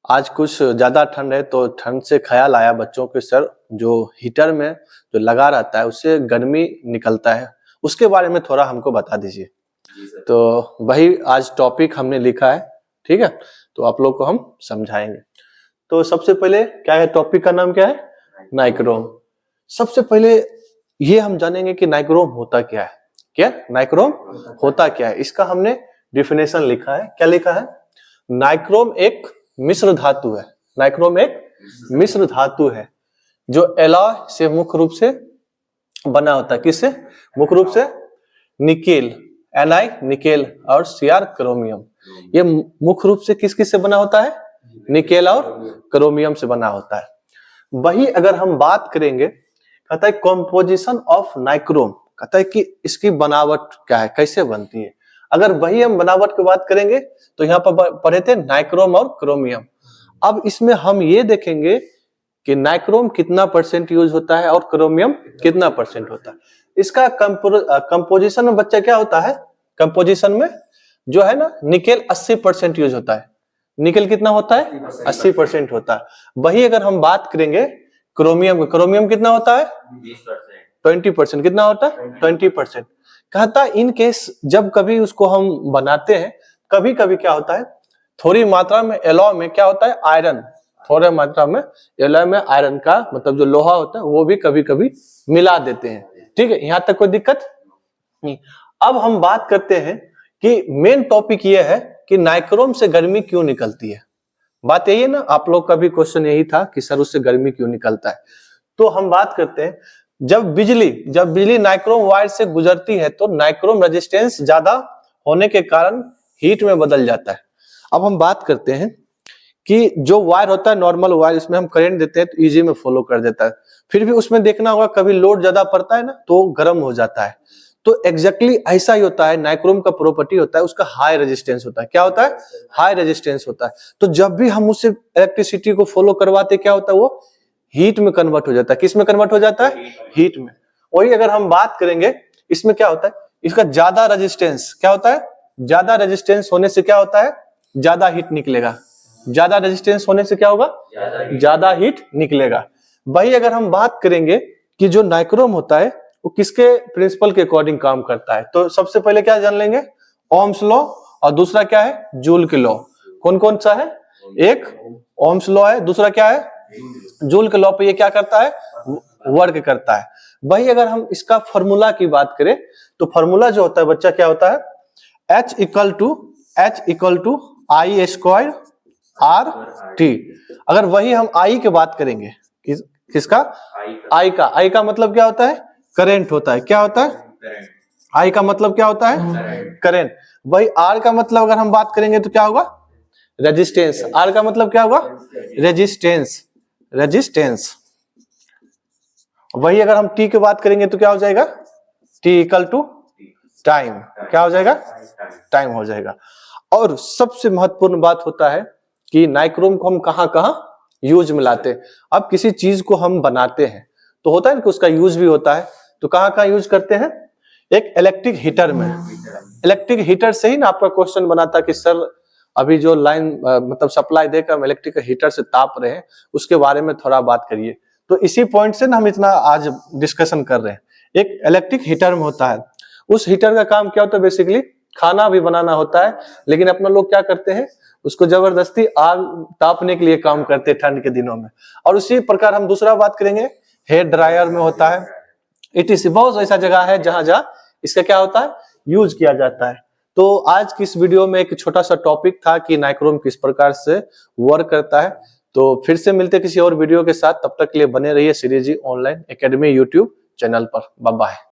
आज कुछ ज्यादा ठंड है तो ठंड से ख्याल आया बच्चों के सर, जो हीटर में जो लगा रहता है उससे गर्मी निकलता है, उसके बारे में थोड़ा हमको बता दीजिए। तो वही आज टॉपिक हमने लिखा है, ठीक है, तो आप लोग को हम समझाएंगे। तो सबसे पहले क्या है, टॉपिक का नाम क्या है? नाइक्रोम। सबसे पहले ये हम जानेंगे कि नाइक्रोम होता क्या है। क्या नाइक्रोम होता क्या है, इसका हमने डिफिनेशन लिखा है। क्या लिखा है? नाइक्रोम एक मिश्र धातु है। नाइक्रोम एक मिश्र धातु है जो एलॉय से मुख्य रूप से बना होता है। किससे? मुख्य रूप से निकेल, Ni निकेल और Cr क्रोमियम। ये मुख्य रूप से किस किस से बना होता है? निकेल और क्रोमियम से बना होता है। वही अगर हम बात करेंगे, कहता है कॉम्पोजिशन ऑफ नाइक्रोम, कहता है कि इसकी बनावट क्या है, कैसे बनती है। अगर वही हम बनावट की बात करेंगे तो यहाँ पर पढ़े थे नाइक्रोम और क्रोमियम। अब इसमें हम ये देखेंगे कि नाइक्रोम कितना परसेंट यूज होता है और क्रोमियम कितना परसेंट होता है। इसका कंपोजिशन में बच्चा क्या होता है? कंपोजिशन में जो है ना, निकेल 80% यूज होता है। निकेल कितना होता है? 80% होता है। वही अगर हम बात करेंगे क्रोमियम, क्रोमियम कितना होता है? 20%। कितना होता है? 20%। कहता इन केस जब कभी उसको हम बनाते हैं, कभी कभी क्या होता है, थोड़ी मात्रा में एलॉय में क्या होता है, आयरन, थोड़े मात्रा में एलॉय में आयरन का मतलब जो लोहा होता है वो भी कभी कभी मिला देते हैं। ठीक है, यहाँ तक कोई दिक्कत नहीं। अब हम बात करते हैं कि मेन टॉपिक ये है कि नाइक्रोम से गर्मी क्यों निकलती है। बात यही है ना, आप लोग का भी क्वेश्चन यही था कि सर उससे गर्मी क्यों निकलता है। तो हम बात करते हैं, जब बिजली नाइक्रोम वायर से गुजरती है तो नाइक्रोम रेजिस्टेंस ज्यादा होने के कारण हीट में बदल जाता है। अब हम बात करते हैं कि जो वायर होता है नॉर्मल वायर, इसमें हम करंट देते हैं तो इजी में फॉलो कर देता है। फिर भी उसमें देखना होगा कभी लोड ज्यादा पड़ता है ना तो गर्म हो जाता है। तो एग्जैक्टली ऐसा ही होता है, नाइक्रोम का प्रॉपर्टी होता है उसका हाई रेजिस्टेंस होता है। क्या होता है? हाई रेजिस्टेंस होता है। तो जब भी हम उससे इलेक्ट्रिसिटी को फॉलो करवाते क्या होता है, वो हीट में कन्वर्ट हो जाता है। किस में कन्वर्ट हो जाता है? हीट में। वही अगर हम बात करेंगे, इसमें क्या होता है, इसका ज्यादा रेजिस्टेंस क्या होता है, ज्यादा रेजिस्टेंस होने से क्या होता है, ज्यादा हीट निकलेगा। ज्यादा रेजिस्टेंस होने से क्या होगा, ज्यादा हीट निकलेगा। वही अगर हम बात करेंगे कि जो नाइक्रोम होता है वो किसके प्रिंसिपल के अकॉर्डिंग काम करता है, तो सबसे पहले क्या जान लेंगे, ओम्स लॉ, और दूसरा क्या है, जूल के लॉ। कौन कौन सा है? एक ओम्स लॉ है, दूसरा क्या है, जूल के लॉ पे ये क्या करता है, वर्क करता है। वही अगर हम इसका फॉर्मूला की बात करें तो फॉर्मूला जो होता है बच्चा क्या होता है, H equal to I square R T. अगर वही हम आई की बात करेंगे, किसका? आई का मतलब क्या होता है, करंट होता है। क्या होता है? आई का मतलब क्या होता है, करंट। वही आर का मतलब अगर हम बात करेंगे तो क्या होगा, रेजिस्टेंस। आर का मतलब क्या होगा, रेजिस्टेंस। वही अगर हम टी की बात करेंगे तो क्या हो जाएगा, टी इक्वल टू टाइम। क्या हो जाएगा, टाइम हो जाएगा। और सबसे महत्वपूर्ण बात होता है कि नाइक्रोम को हम कहां कहां यूज में लाते हैं। अब किसी चीज को हम बनाते हैं तो होता है ना कि उसका यूज भी होता है, तो कहां कहां यूज करते हैं, एक इलेक्ट्रिक हीटर में। इलेक्ट्रिक हीटर से ही ना आपका क्वेश्चन बना था कि सर अभी जो लाइन मतलब सप्लाई देकर हम इलेक्ट्रिक हीटर से ताप रहे हैं उसके बारे में थोड़ा बात करिए। तो इसी पॉइंट से ना हम इतना आज डिस्कशन कर रहे हैं। एक इलेक्ट्रिक हीटर में होता है, उस हीटर का काम क्या होता है, बेसिकली खाना भी बनाना होता है, लेकिन अपना लोग क्या करते हैं, उसको जबरदस्ती आग तापने के लिए काम करते हैं ठंड के दिनों में। और उसी प्रकार हम दूसरा बात करेंगे, हेयर ड्रायर में होता है। इट बहुत ऐसा जगह है जहां जहां इसका क्या होता है, यूज किया जाता है। तो आज की इस वीडियो में एक छोटा सा टॉपिक था कि नाइक्रोम किस प्रकार से वर्क करता है। तो फिर से मिलते किसी और वीडियो के साथ, तब तक के लिए बने रहिए series online academy YouTube channel पर। Bye bye.